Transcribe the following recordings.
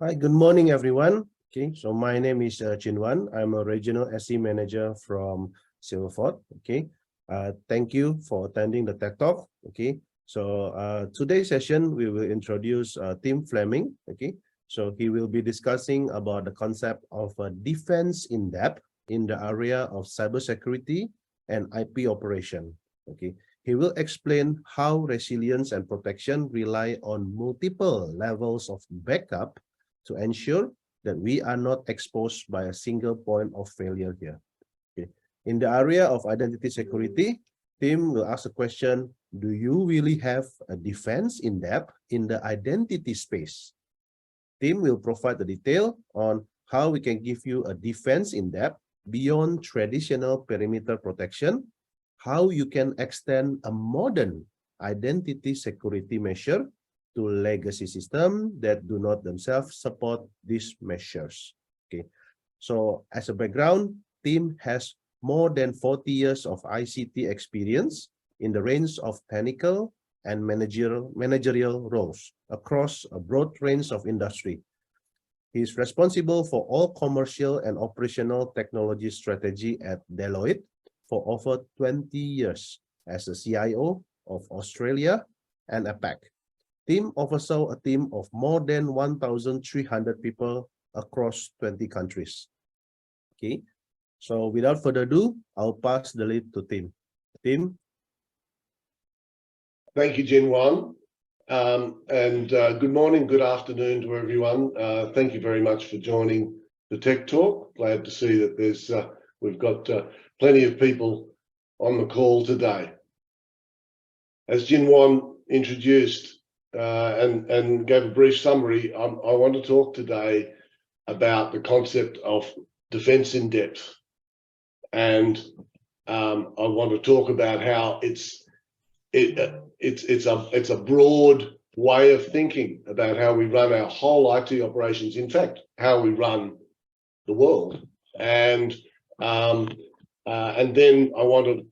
Hi, good morning, everyone. Okay, so my name is Chin Wan. I'm a regional SE manager from Silverfort. Okay, thank you for attending the Tech Talk. Okay, so today's session we will introduce Tim Fleming. Okay, so he will be discussing about the concept of defense in depth in the area of cybersecurity and IP operation. Okay, he will explain how resilience and protection rely on multiple levels of backup to ensure that we are not exposed by a single point of failure here. Okay. In the area of identity security, Tim will ask a question, do you really have a defense in depth in the identity space? Tim will provide the detail on how we can give you a defense in depth beyond traditional perimeter protection, how you can extend a modern identity security measure to legacy systems that do not themselves support these measures. Okay, so as a background, Tim has more than 40 years of ICT experience in the range of technical and managerial roles across a broad range of industry. He is responsible for all commercial and operational technology strategy at Deloitte for over 20 years as a CIO of Australia and APAC. Tim oversaw a team of more than 1,300 people across 20 countries. Okay, so without further ado, I'll pass the lead to Tim. Tim? Thank you, Jin Wan. Good morning, good afternoon to everyone. Thank you very much for joining the Tech Talk. Glad to see that we've got plenty of people on the call today. As Jin Wan introduced and gave a brief summary, I want to talk today about the concept of defense in depth. And I want to talk about how it's a broad way of thinking about how we run our whole IT operations, in fact, how we run the world. And then I want to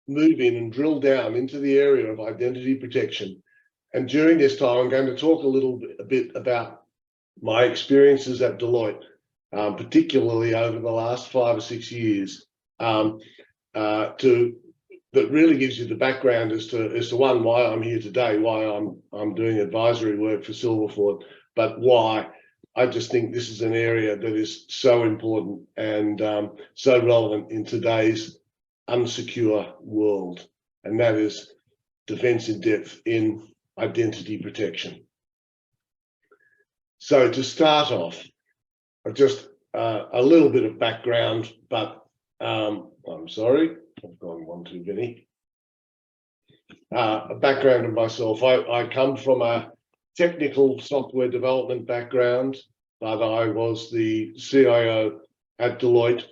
move in and drill down into the area of identity protection. And during this time, I'm going to talk a bit about my experiences at Deloitte, particularly over the last 5 or 6 years, that really gives you the background as to one, why I'm here today, why I'm doing advisory work for Silverfort, but why I just think this is an area that is so important and so relevant in today's unsecure world, and that is defense in depth in identity protection. So to start off, just a little bit of background, but I'm sorry, I've gone one too many. A background of myself. I come from a technical software development background, but I was the CIO at Deloitte,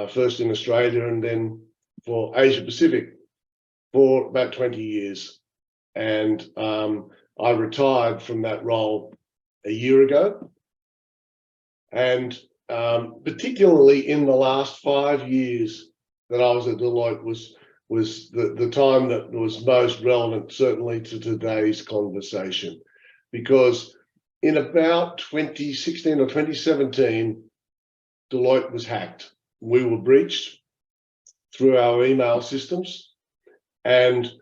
first in Australia and then for Asia Pacific for about 20 years. And I retired from that role a year ago. And particularly in the last 5 years that I was at Deloitte was the time that was most relevant, certainly to today's conversation, because in about 2016 or 2017, Deloitte was hacked. We were breached through our email systems. And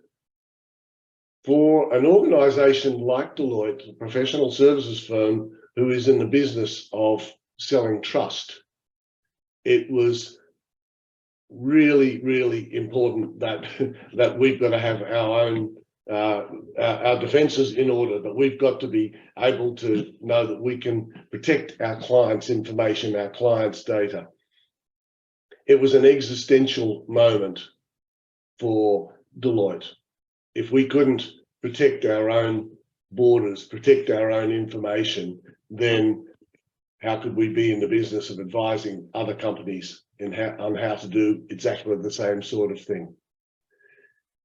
for an organization like Deloitte, a professional services firm who is in the business of selling trust, it was really, really important that we've got to have our own our defenses in order, that we've got to be able to know that we can protect our clients' information, our clients' data. It was an existential moment for Deloitte. If we couldn't protect our own borders, protect our own information, then how could we be in the business of advising other companies on how to do exactly the same sort of thing?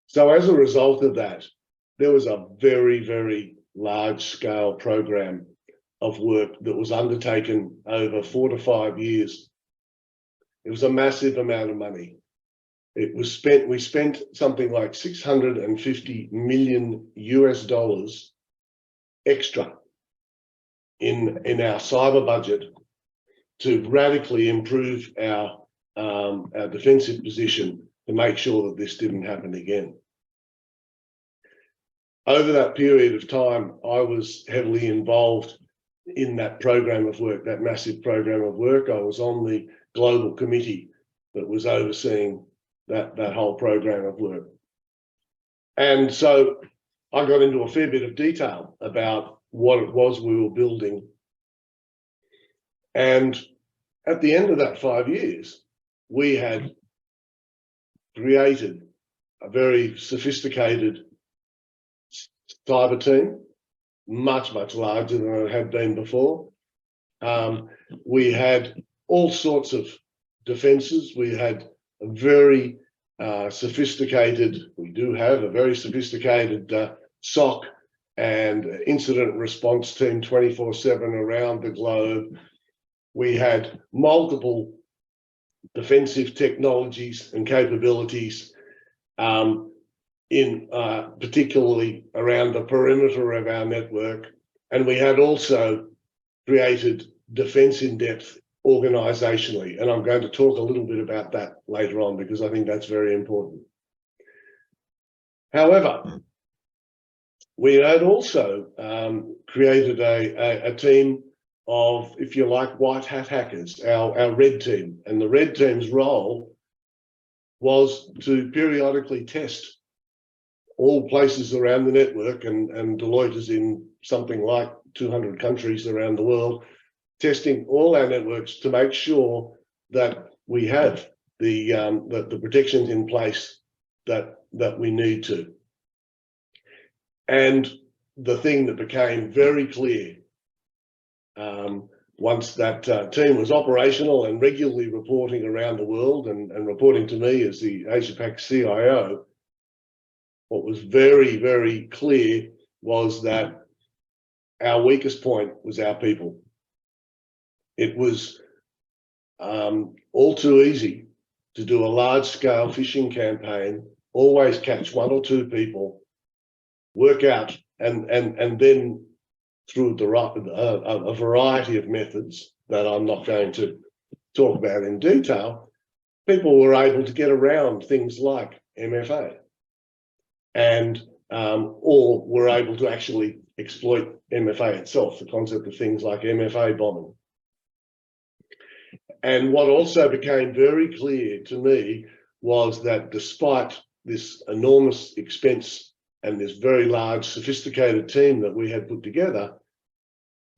So as a result of that, there was a very, very large-scale program of work that was undertaken over 4 to 5 years. It was a massive amount of money. We spent something like $650 million extra in our cyber budget to radically improve our defensive position to make sure that this didn't happen again. Over that period of time, I was heavily involved in that program of work, that massive program of work. I was on the global committee that was overseeing that whole program of work. And so I got into a fair bit of detail about what it was we were building. And at the end of that 5 years, we had created a very sophisticated cyber team, much larger than it had been before. We had all sorts of defenses. We had a very sophisticated, we do have a very sophisticated SOC and incident response team 24/7 around the globe. We had multiple defensive technologies and capabilities in particularly around the perimeter of our network. And we had also created defense in depth organizationally. And I'm going to talk a little bit about that later on because I think that's very important. However, we had also created a team of, if you like, white hat hackers, our red team. And the red team's role was to periodically test all places around the network, and Deloitte is in something like 200 countries around the world, testing all our networks to make sure that we have the protections in place that we need to. And the thing that became very clear once that team was operational and regularly reporting around the world and reporting to me as the Asia-Pac CIO, what was very, very clear was that our weakest point was our people. It was all too easy to do a large-scale phishing campaign, always catch one or two people, work out, and then through a variety of methods that I'm not going to talk about in detail, people were able to get around things like MFA, and or were able to actually exploit MFA itself, the concept of things like MFA bombing. And what also became very clear to me was that despite this enormous expense and this very large sophisticated team that we had put together,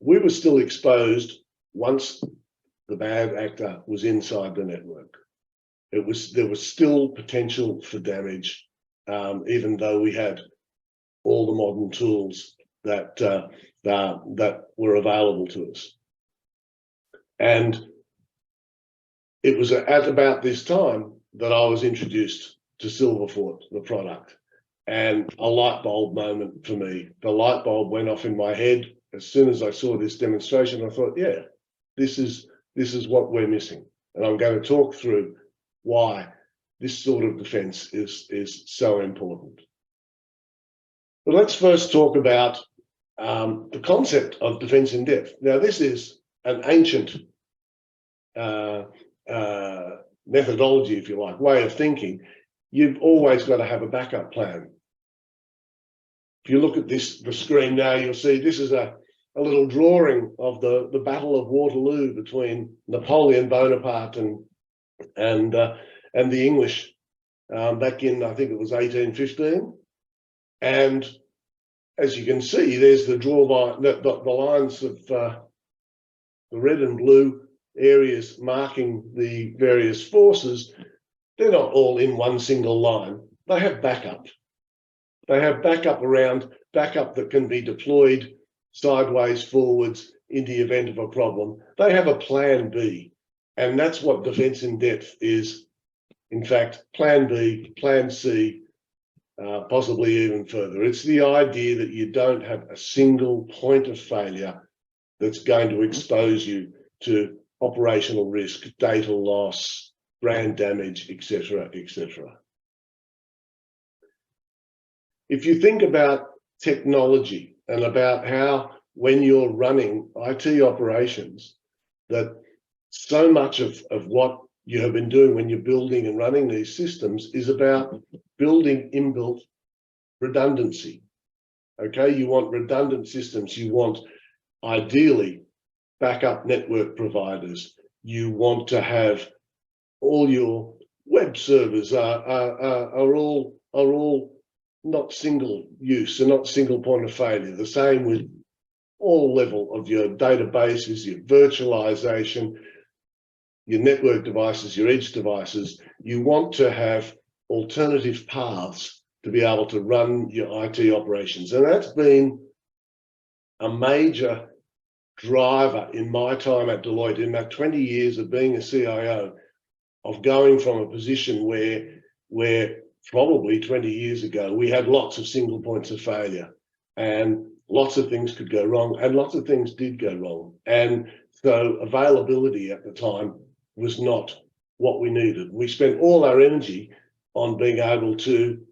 we were still exposed once the bad actor was inside the network. There was still potential for damage, even though we had all the modern tools that were available to us. And it was at about this time that I was introduced to Silverfort, the product, and a light bulb moment for me. The light bulb went off in my head as soon as I saw this demonstration. I thought, yeah, this is what we're missing, and I'm going to talk through why this sort of defense is so important. But let's first talk about the concept of defense in depth. Now, this is an ancient methodology, if you like, way of thinking. You've always got to have a backup plan. If you look at the screen now, you'll see this is a little drawing of the Battle of Waterloo between Napoleon Bonaparte and the English back in, I think it was 1815. And as you can see, there's the lines of the red and blue areas marking the various forces. They're not all in one single line. They have backup. They have backup that can be deployed sideways, forwards, in the event of a problem. They have a plan B. And that's what defense in depth is. In fact, plan B, plan C, possibly even further. It's the idea that you don't have a single point of failure that's going to expose you to operational risk, data loss, brand damage, etc., etc. If you think about technology and about how when you're running IT operations, that so much of what you have been doing when you're building and running these systems is about building inbuilt redundancy. Okay, you want redundant systems. You want, ideally, backup network providers. You want to have all your web servers are all not single use, they're not single point of failure. The same with all level of your databases, your virtualization, your network devices, your edge devices. You want to have alternative paths to be able to run your IT operations. And that's been a major driver in my time at Deloitte, in that 20 years of being a CIO, of going from a position where probably 20 years ago, we had lots of single points of failure and lots of things could go wrong, and lots of things did go wrong. And so availability at the time was not what we needed. We spent all our energy on being able to,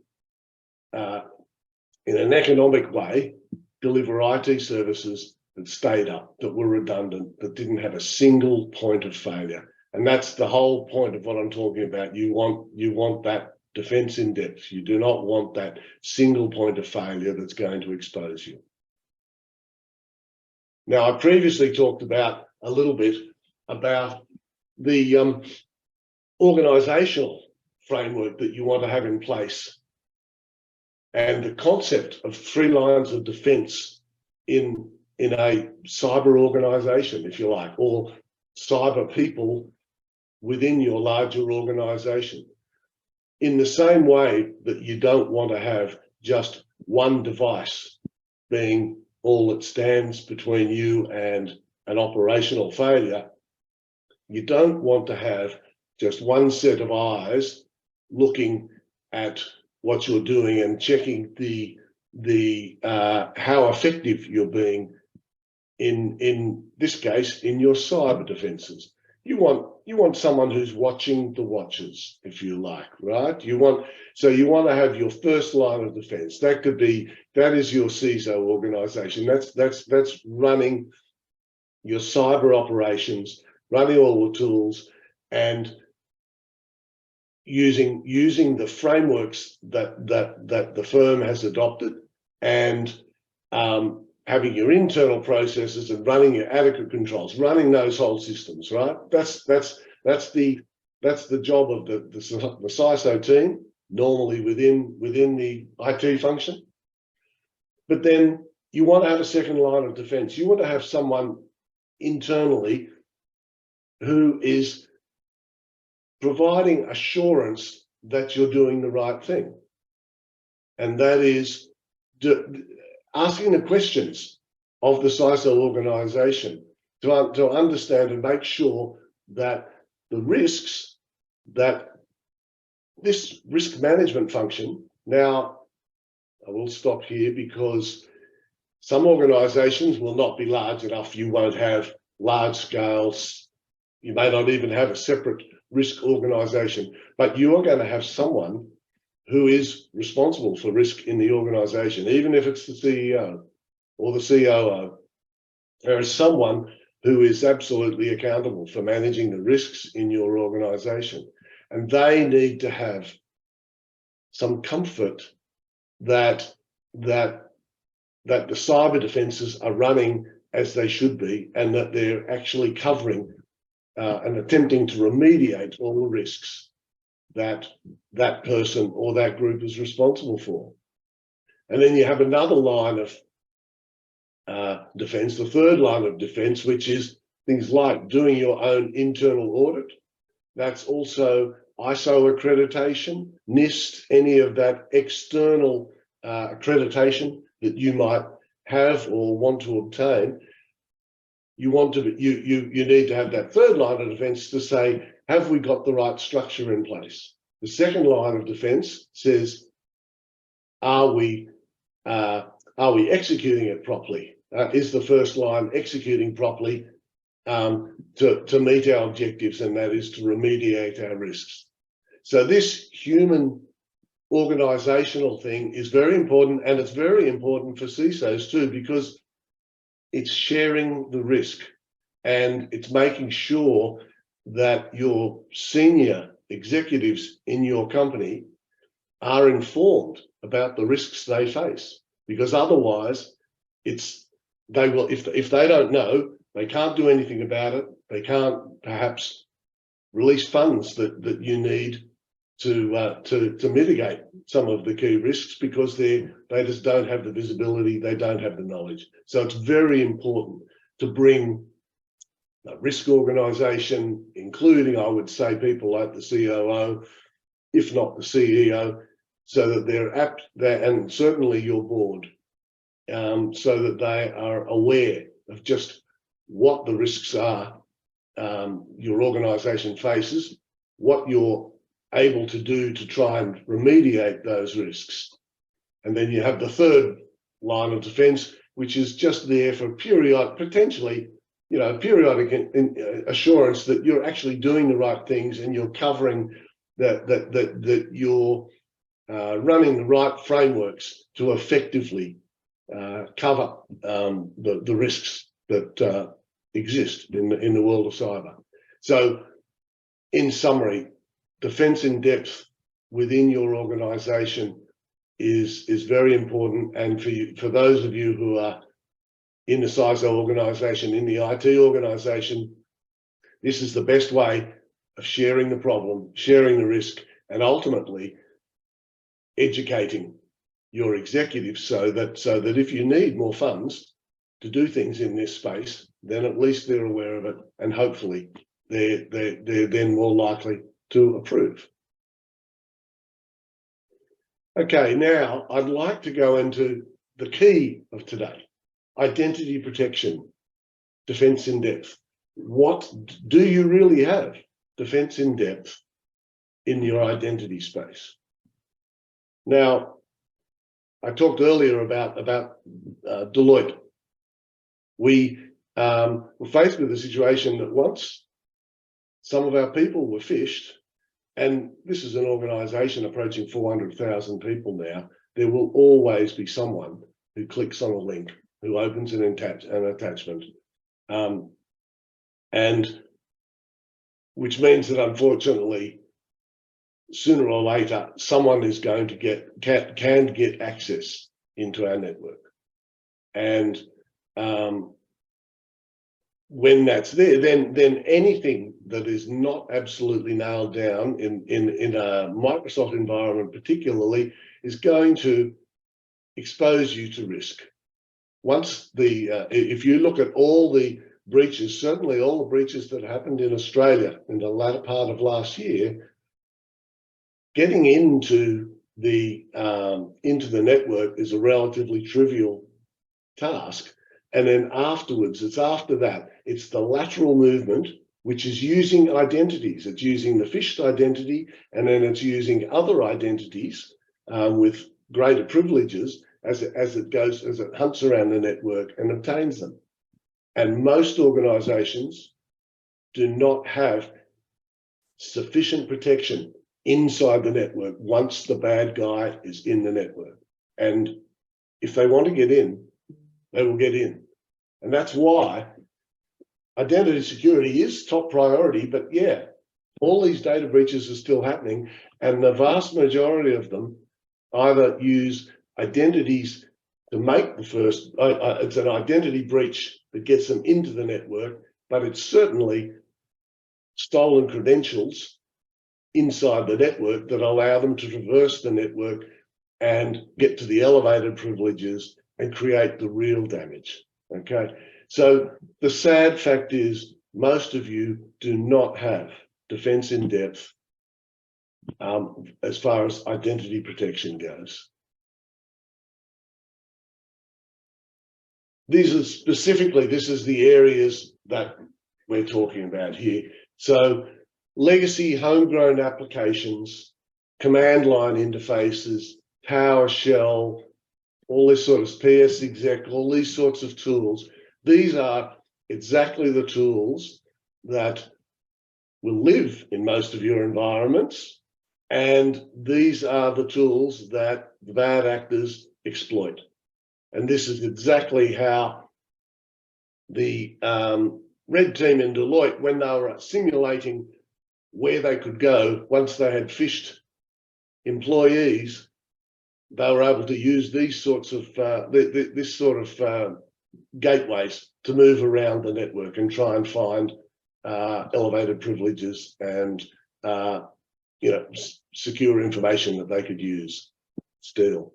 in an economic way, deliver IT services that stayed up, that were redundant, that didn't have a single point of failure. And that's the whole point of what I'm talking about. You want that defense in depth. You do not want that single point of failure that's going to expose you. Now, I previously talked about a little bit about the organizational framework that you want to have in place, and the concept of 3 lines of defense in a cyber organization, if you like, or cyber people within your larger organization. In the same way that you don't want to have just one device being all that stands between you and an operational failure, you don't want to have just one set of eyes looking at what you're doing and checking how effective you're being in this case, in your cyber defenses. You want someone who's watching the watchers, if you like, right? You want to have your first line of defense. That is your CISO organization. That's running your cyber operations, running all the tools, and using the frameworks that the firm has adopted, and having your internal processes and running your adequate controls, running those whole systems, right? That's the job of the CISO team, normally within the IT function. But then you want to have a second line of defense. You want to have someone internally who is providing assurance that you're doing the right thing. And that is asking the questions of the CISO organization to understand and make sure that the risks, that this risk management function. Now, I will stop here because some organizations will not be large enough. You won't have large scales. You may not even have a separate risk organization, but you are going to have someone who is responsible for risk in the organization, even if it's the CEO or the COO. There is someone who is absolutely accountable for managing the risks in your organization. And they need to have some comfort that the cyber defenses are running as they should be, and that they're actually covering and attempting to remediate all the risks that that person or that group is responsible for. And then you have another line of defense, the third line of defense, which is things like doing your own internal audit. That's also ISO accreditation, NIST, any of that external accreditation that you might have or want to obtain. You need to have that third line of defense to say, have we got the right structure in place? The second line of defense says, are we executing it properly? Is the first line executing properly to meet our objectives, and that is to remediate our risks? So this human organizational thing is very important, and it's very important for CISOs too, because it's sharing the risk, and it's making sure that your senior executives in your company are informed about the risks they face, because otherwise they will, if they don't know, they can't do anything about it. They can't perhaps release funds that you need to mitigate some of the key risks, because they just don't have the visibility, they don't have the knowledge. So it's very important to bring a risk organisation, including, I would say, people like the COO, if not the CEO, so that they're apt, and certainly your board, so that they are aware of just what the risks are your organisation faces, what you're able to do to try and remediate those risks. And then you have the third line of defence, which is just there for potentially, periodic assurance that you're actually doing the right things, and you're covering that you're running the right frameworks to effectively cover the risks that exist in the world of cyber. So, in summary, defence in depth within your organisation is very important. And for those of you who are in the CISO organisation, in the IT organisation, this is the best way of sharing the problem, sharing the risk, and ultimately educating your executives so that if you need more funds to do things in this space, then at least they're aware of it, and hopefully they're then more likely to approve. Okay, now I'd like to go into the key of today: identity protection, defence in depth. What do you really have defence in depth in your identity space? Now, I talked earlier about Deloitte. We were faced with a situation that once some of our people were phished, and this is an organisation approaching 400,000 people now, there will always be someone who clicks on a link, who opens an attachment, and which means that unfortunately, sooner or later, someone is going to can get access into our network. And when that's there, then anything that is not absolutely nailed down in a Microsoft environment particularly is going to expose you to risk. Once if you look at all the breaches, certainly all the breaches that happened in Australia in the latter part of last year, getting into the network is a relatively trivial task. And then afterwards, it's the lateral movement, which is using identities. It's using the phished identity, and then it's using other identities with greater privileges as it hunts around the network and obtains them. And most organizations do not have sufficient protection inside the network once the bad guy is in the network. And if they want to get in, they will get in. And that's why identity security is top priority. But yeah, all these data breaches are still happening, and the vast majority of them either use identities to make the first, it's an identity breach that gets them into the network, but it's certainly stolen credentials inside the network that allow them to traverse the network and get to the elevated privileges and create the real damage. Okay, so the sad fact is most of you do not have defence in depth as far as identity protection goes. This is the areas that we're talking about here. So legacy homegrown applications, command line interfaces, PowerShell, all this sort of PS exec, all these sorts of tools. These are exactly the tools that will live in most of your environments. And these are the tools that the bad actors exploit. And this is exactly how the red team in Deloitte, when they were simulating where they could go once they had phished employees, they were able to use these sorts of this sort of gateways to move around the network and try and find elevated privileges and secure information that they could use. Still,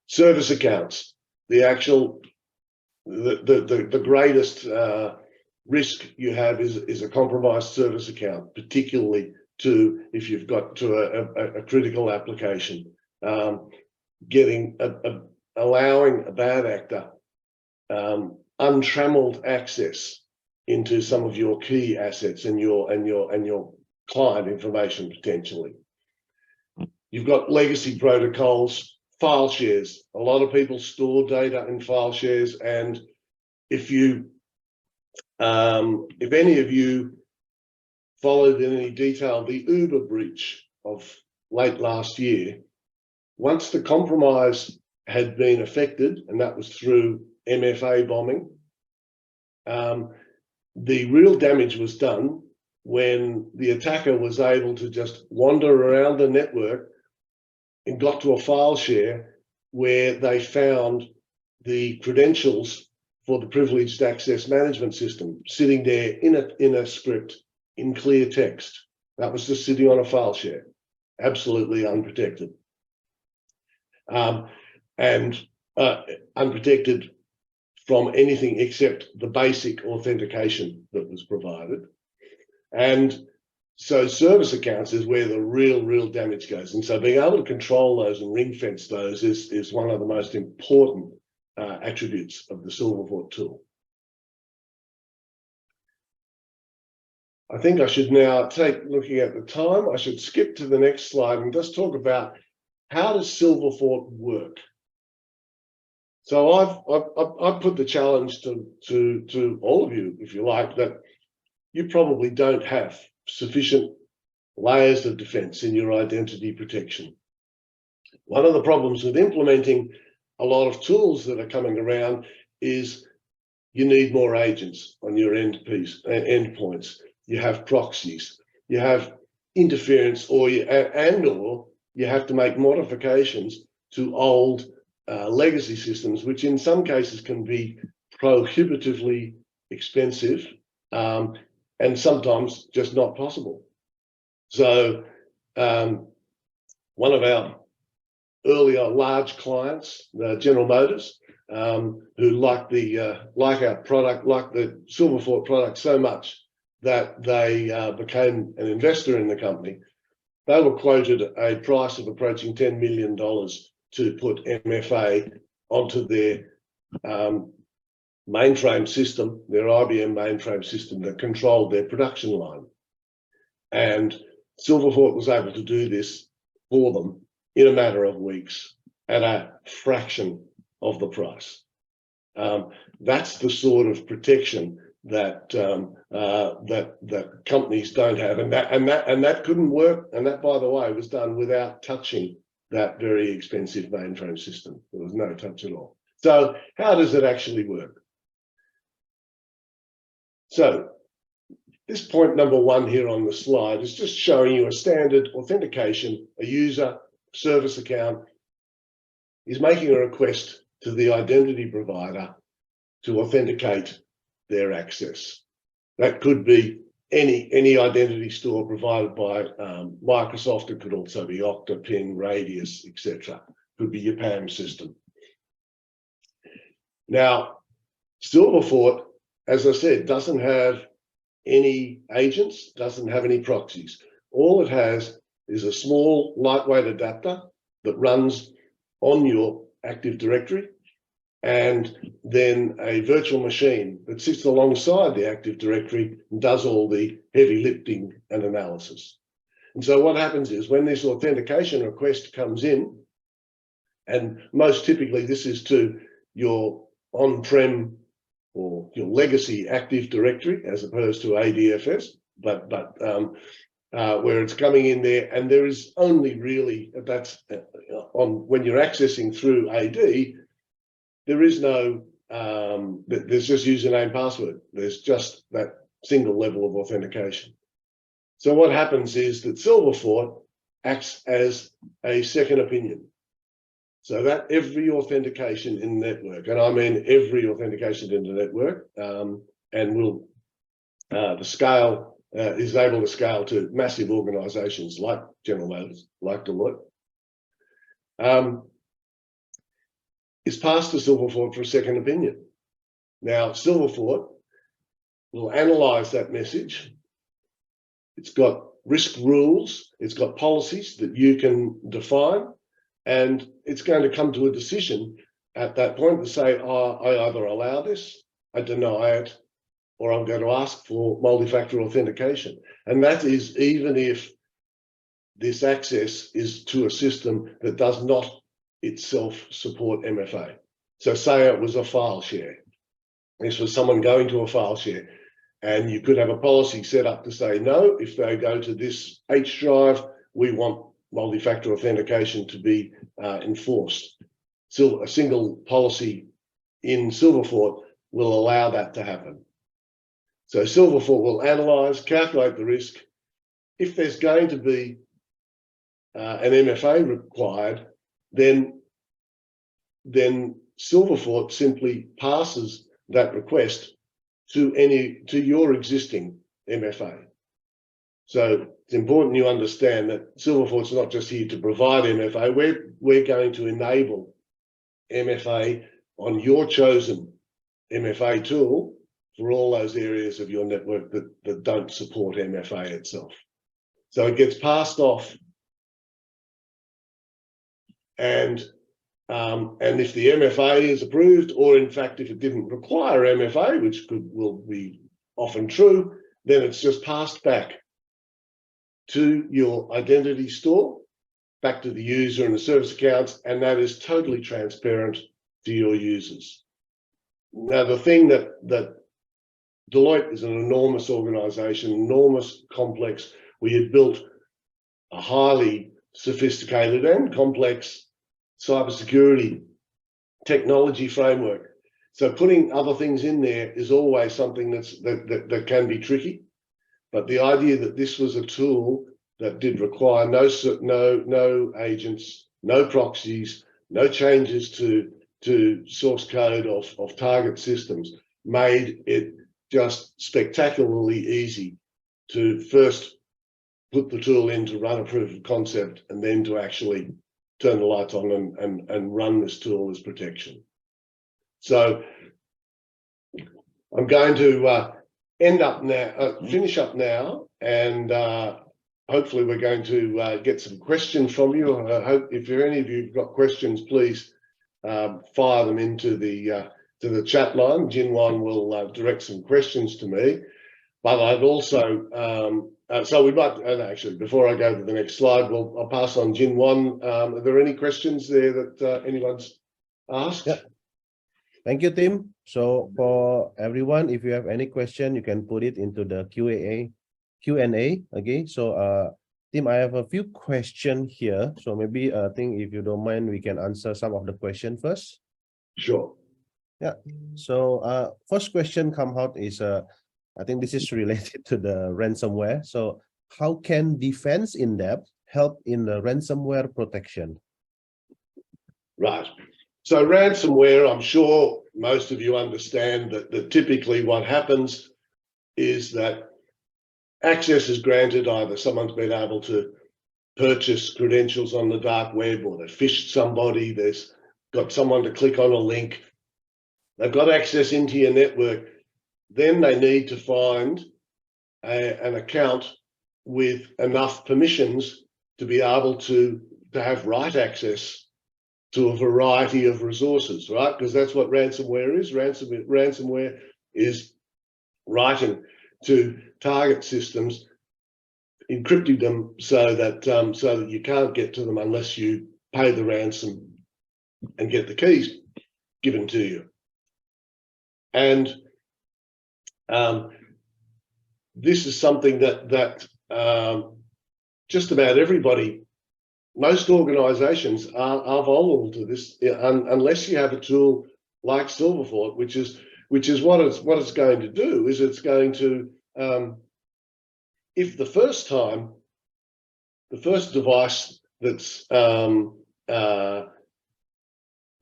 service accounts, the greatest risk you have is a compromised service account, particularly if you've got to a critical application. Allowing a bad actor untrammeled access into some of your key assets and your client information potentially. You've got legacy protocols, file shares. A lot of people store data in file shares, and if any of you followed in any detail the Uber breach of late last year, once the compromise had been effected, and that was through MFA bombing, the real damage was done when the attacker was able to just wander around the network and got to a file share where they found the credentials for the privileged access management system sitting there in a script in clear text. That was just sitting on a file share, absolutely unprotected. Unprotected from anything except the basic authentication that was provided. And so service accounts is where the real damage goes. And so being able to control those and ring fence those is one of the most important attributes of the Silverfort tool. I think I should now looking at the time, I should skip to the next slide and just talk about how does Silverfort work? So I've put the challenge to all of you, if you like, that you probably don't have sufficient layers of defense in your identity protection. One of the problems with implementing a lot of tools that are coming around is you need more agents on your endpoints. You have proxies, you have interference, or you have to make modifications to old legacy systems, which in some cases can be prohibitively expensive and sometimes just not possible. So one of our earlier large clients, General Motors, who like our product, like the Silverfort product so much that they became an investor in the company, they were quoted a price of approaching $10 million to put MFA onto their mainframe system, their IBM mainframe system that controlled their production line. And Silverfort was able to do this for them in a matter of weeks at a fraction of the price. That's the sort of protection that that companies don't have, and that couldn't work. And that, by the way, was done without touching that very expensive mainframe system. There was no touch at all. So how does it actually work? So this point number one here on the slide is just showing you a standard authentication. A user service account is making a request to the identity provider to authenticate their access. That could be any identity store provided by Microsoft. It could also be Okta, PIN, Radius, etc. Could be your PAM system. Now, Silverfort, as I said, doesn't have any agents, doesn't have any proxies. All it has is a small, lightweight adapter that runs on your Active Directory, and then a virtual machine that sits alongside the Active Directory and does all the heavy lifting and analysis. And so what happens is when this authentication request comes in, and most typically this is to your on-prem or your legacy Active Directory as opposed to ADFS, but where it's coming in there, and there is only really, that's on when you're accessing through AD, there is no there's just username, password. There's just that single level of authentication. So what happens is that Silverfort acts as a second opinion. So that every authentication in the network, and I mean every authentication in the network, and will the scale is able to scale to massive organisations like General Motors, like Deloitte, is passed to Silverfort for a second opinion. Now, Silverfort will analyse that message. It's got risk rules, it's got policies that you can define, and it's going to come to a decision at that point to say, oh, I either allow this, I deny it, or I'm going to ask for multi-factor authentication. And that is even if this access is to a system that does not itself support MFA. So say it was a file share. This was someone going to a file share, and you could have a policy set up to say, no, if they go to this H drive, we want multi-factor authentication to be enforced. So a single policy in Silverfort will allow that to happen. So Silverfort will analyse, calculate the risk. If there's going to be an MFA required, then Silverfort simply passes that request to your existing MFA. So it's important you understand that Silverfort's not just here to provide MFA. We're going to enable MFA on your chosen MFA tool for all those areas of your network that don't support MFA itself. So it gets passed off, and if the MFA is approved, or in fact, if it didn't require MFA, which will be often true, then it's just passed back to your identity store, back to the user and the service accounts, and that is totally transparent to your users. Now, the thing that Deloitte is an enormous organization, enormous, complex. We had built a highly sophisticated and complex cybersecurity technology framework. So putting other things in there is always something that can be tricky. But the idea that this was a tool that did require no agents, no proxies, no changes to source code of target systems made it just spectacularly easy to first put the tool in to run a proof of concept, and then to actually turn the lights on and run this tool as protection. So I'm going to finish up now, and hopefully we're going to get some questions from you. I hope if any of you have got questions, please fire them into the chat line. Jinwan will direct some questions to me. But I'd also, so we might, and actually, before I go to the next slide, I'll pass on Jinwan. Are there any questions there that anyone's asked? Yeah. Thank you, Tim. So for everyone, if you have any question, you can put it into the Q&A. Okay. So Tim, I have a few questions here. So maybe I think if you don't mind, we can answer some of the question first. Sure. Yeah. So first question come out is I think this is related to the ransomware. So how can defense in depth help in the ransomware protection? Right. So ransomware, I'm sure most of you understand that typically what happens is that access is granted. Either someone's been able to purchase credentials on the dark web, or they phished somebody, there's got someone to click on a link, they've got access into your network. Then they need to find an account with enough permissions to be able to have write access to a variety of resources, right? Because that's what ransomware is. Ransomware is writing to target systems, encrypting them so that you can't get to them unless you pay the ransom and get the keys given to you. And this is something that just about everybody, most organizations are vulnerable to this unless you have a tool like Silverfort, which is what it's going to do is it's going to if the first device that's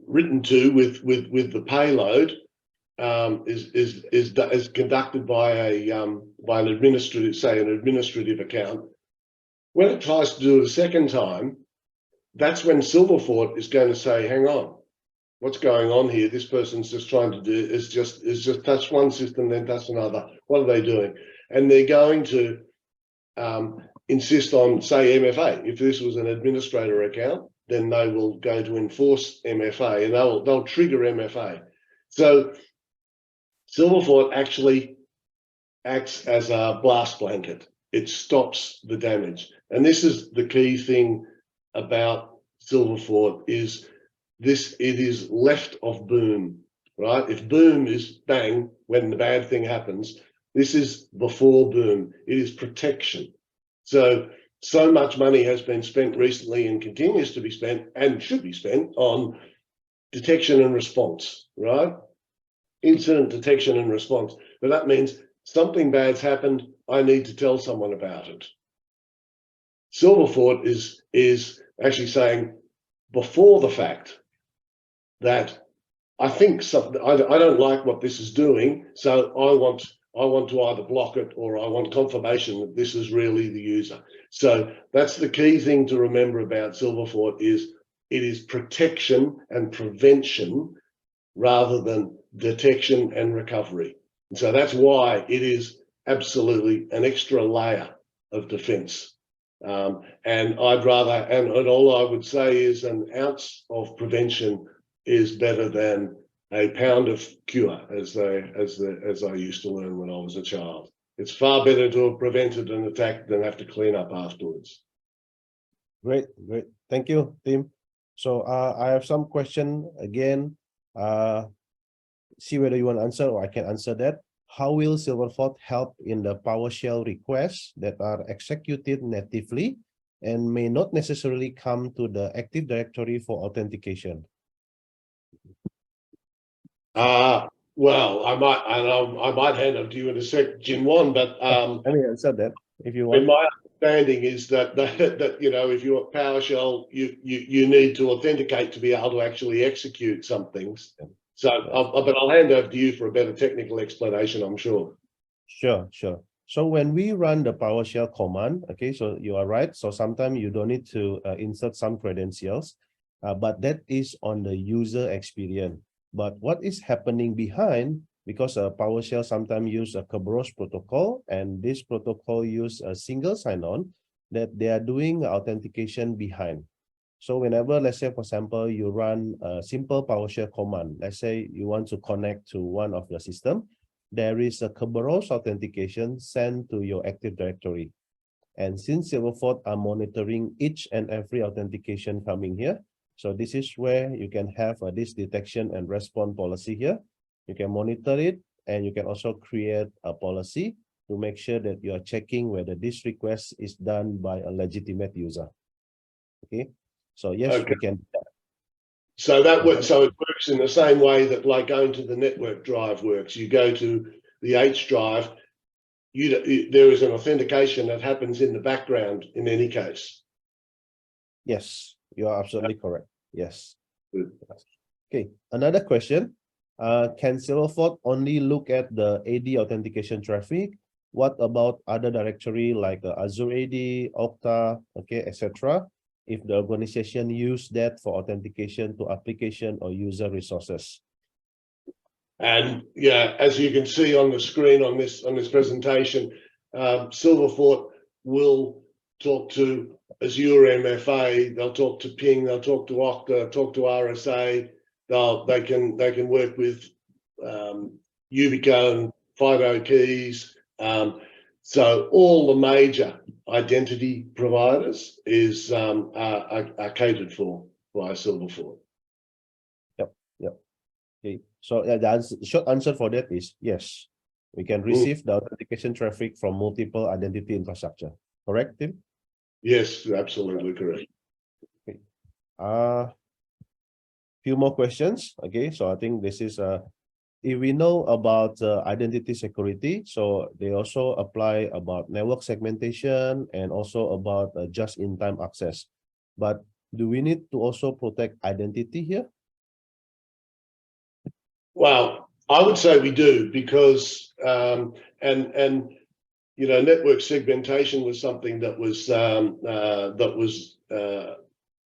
written to with the payload is conducted by an administrative account. When it tries to do it a second time, that's when Silverfort is going to say, "Hang on, what's going on here? This person's just trying to do is just touch one system, then touch another. What are they doing?" And they're going to insist on, say, MFA. If this was an administrator account, then they will go to enforce MFA, and they'll trigger MFA. So Silverfort actually acts as a blast blanket. It stops the damage, and this is the key thing about Silverfort is this: it is left of boom, right? If boom is bang when the bad thing happens, this is before boom. It is protection. So much money has been spent recently and continues to be spent and should be spent on detection and response, right? Incident detection and response. But that means something bad's happened, I need to tell someone about it. Silverfort is actually saying before the fact that I think I don't like what this is doing, so I want to either block it or I want confirmation that this is really the user. So that's the key thing to remember about Silverfort is it is protection and prevention rather than detection and recovery. And so that's why it is absolutely an extra layer of defense. And I'd rather, and all I would say is an ounce of prevention is better than a pound of cure, as I used to learn when I was a child. It's far better to have prevented an attack than have to clean up afterwards. Great. Thank you, Tim. So I have some question again. See whether you want to answer or I can answer that. How will Silverfort help in the PowerShell requests that are executed natively and may not necessarily come to the Active Directory for authentication? Well, I might hand it to you in a sec, Jinwan, but let me answer that if you want. My understanding is that you know, if you're at PowerShell, you need to authenticate to be able to actually execute some things. So, but I'll hand over to you for a better technical explanation, I'm sure. Sure. So when we run the PowerShell command, okay, so you are right. So sometimes you don't need to insert some credentials, but that is on the user experience. But what is happening behind, because PowerShell sometimes use a Kerberos protocol, and this protocol use a single sign-on, that they are doing authentication behind. So whenever, let's say, for example, you run a simple PowerShell command, let's say you want to connect to one of the system, there is a Kerberos authentication sent to your Active Directory. And since Silverfort are monitoring each and every authentication coming here, so this is where you can have this detection and response policy here. You can monitor it, and you can also create a policy to make sure that you are checking whether this request is done by a legitimate user. Okay, so yes, okay. We can do that. So that works. So it works in the same way that like going to the network drive works. You go to the H drive, there is an authentication that happens in the background in any case. Yes, you are absolutely correct. Yes. Good. Okay, another question. Can Silverfort only look at the AD authentication traffic? What about other directory like Azure AD, Okta, okay, etc.? If the organization use that for authentication to application or user resources. And yeah, as you can see on the screen on this presentation, Silverfort will talk to Azure MFA, they'll talk to Ping, they'll talk to Okta, talk to RSA, they can work with Ubico and FIDO keys. So all the major identity providers are catered for by Silverfort. Yep. Okay. So the short answer for that is yes. We can receive the authentication traffic from multiple identity infrastructure. Correct, Tim? Yes, absolutely correct. Okay. few more questions. Okay, so I think this is if we know about identity security, so they also apply about network segmentation and also about just-in-time access. But do we need to also protect identity here? Well, I would say we do, because network segmentation was something that was a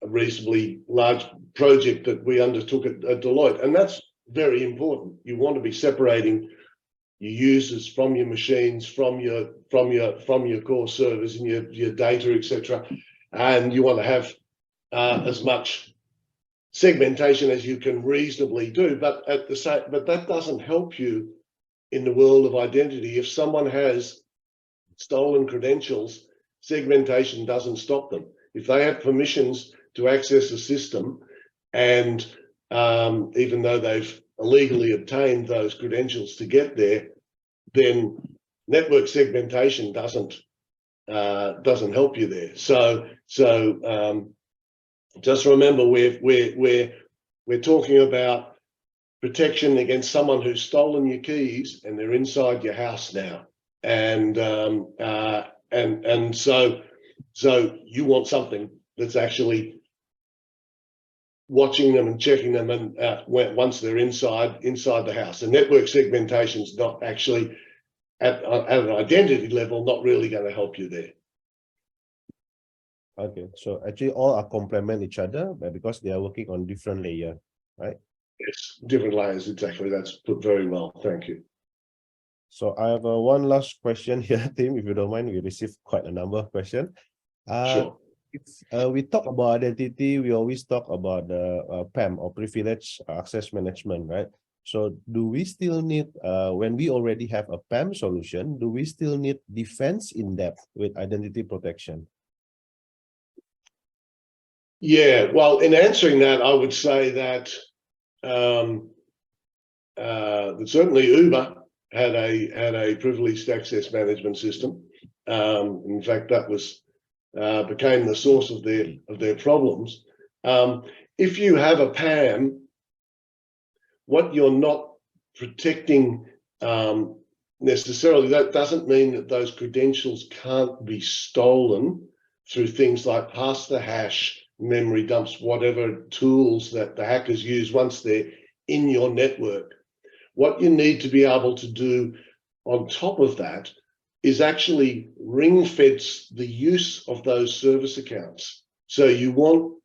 reasonably large project that we undertook at Deloitte, and that's very important. You want to be separating your users from your machines, from your core servers and your data, etc. And you want to have as much segmentation as you can reasonably do, but that doesn't help you in the world of identity. If someone has stolen credentials, segmentation doesn't stop them. If they have permissions to access a system, and even though they've illegally obtained those credentials to get there, then network segmentation doesn't help you there. So just remember, we're talking about protection against someone who's stolen your keys and they're inside your house now, and so you want something that's actually watching them and checking them, and once they're inside the house. And network segmentation is not actually at an identity level, not really going to help you there. Okay, so actually all are complement each other, but because they are working on different layer, right? Yes, different layers, exactly. That's put very well. Thank you. So I have one last question here, Tim, if you don't mind. We received quite a number of questions. Sure. If we talk about identity, we always talk about the PAM, or privileged access management, right? So do we still need, when we already have a PAM solution, do we still need defense in depth with identity protection? Yeah, well, in answering that, I would say that certainly Uber had a privileged access management system. In fact, that was became the source of their problems. If you have a PAM, what you're not protecting necessarily, that doesn't mean that those credentials can't be stolen through things like pass the hash, memory dumps, whatever tools that the hackers use once they're in your network. What you need to be able to do on top of that is actually ring fence the use of those service accounts. So you want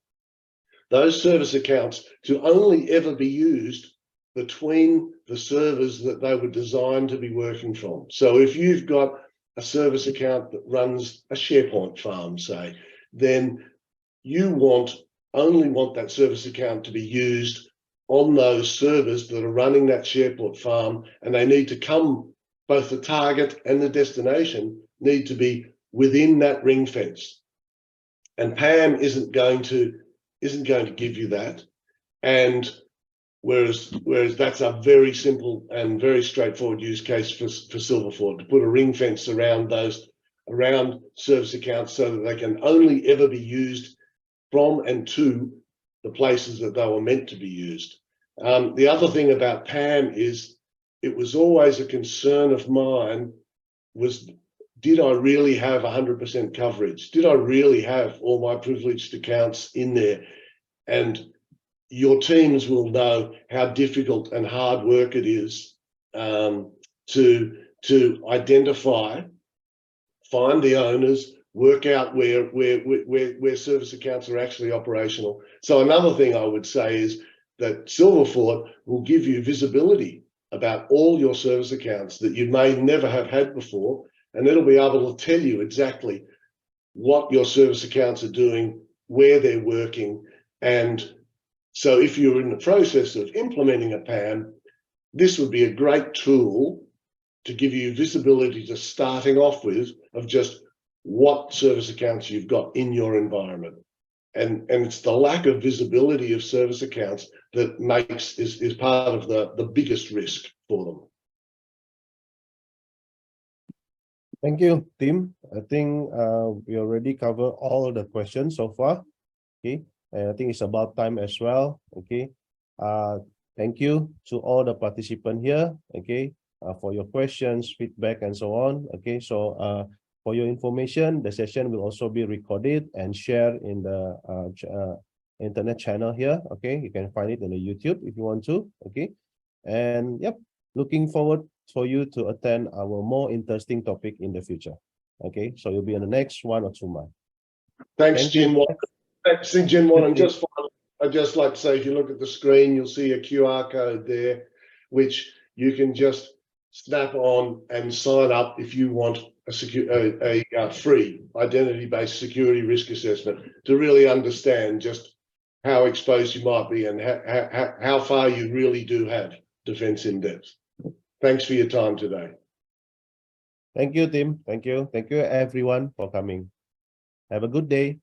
those service accounts to only ever be used between the servers that they were designed to be working from. So if you've got a service account that runs a SharePoint farm, say, then you only want that service account to be used on those servers that are running that SharePoint farm, and they need to come, both the target and the destination need to be within that ring fence. And PAM isn't going to give you that. And whereas that's a very simple and very straightforward use case for Silverfort, to put a ring fence around service accounts so that they can only ever be used from and to the places that they were meant to be used. The other thing about PAM is, it was always a concern of mine was, did I really have 100% coverage? Did I really have all my privileged accounts in there? And your teams will know how difficult and hard work it is to identify, find the owners, work out where service accounts are actually operational. So another thing I would say is that Silverfort will give you visibility about all your service accounts that you may never have had before, and it'll be able to tell you exactly what your service accounts are doing, where they're working. And so if you're in the process of implementing a PAM, this would be a great tool to give you visibility to starting off with, of just what service accounts you've got in your environment. And it's the lack of visibility of service accounts that is part of the biggest risk for them. Thank you, Tim. I think we already covered all the questions so far. Okay, and I think it's about time as well. Okay, thank you to all the participants here, okay, for your questions, feedback, and so on. Okay, so for your information, the session will also be recorded and shared in the internet channel here. Okay, you can find it in the YouTube if you want to. Okay, and yep, looking forward for you to attend our more interesting topic in the future. Okay, so you'll be in the next 1 or 2 months. Thanks, Thank you. Jin Wan. Thanks, Jin Wan. And Thank you. just finally, I'd just like to say, if you look at the screen, you'll see a QR code there, which you can just snap on and sign up if you want a free identity-based security risk assessment to really understand just how exposed you might be and how far you really do have defense in depth. Thanks for your time today. Thank you, Tim. Thank you. Thank you, everyone, for coming. Have a good day.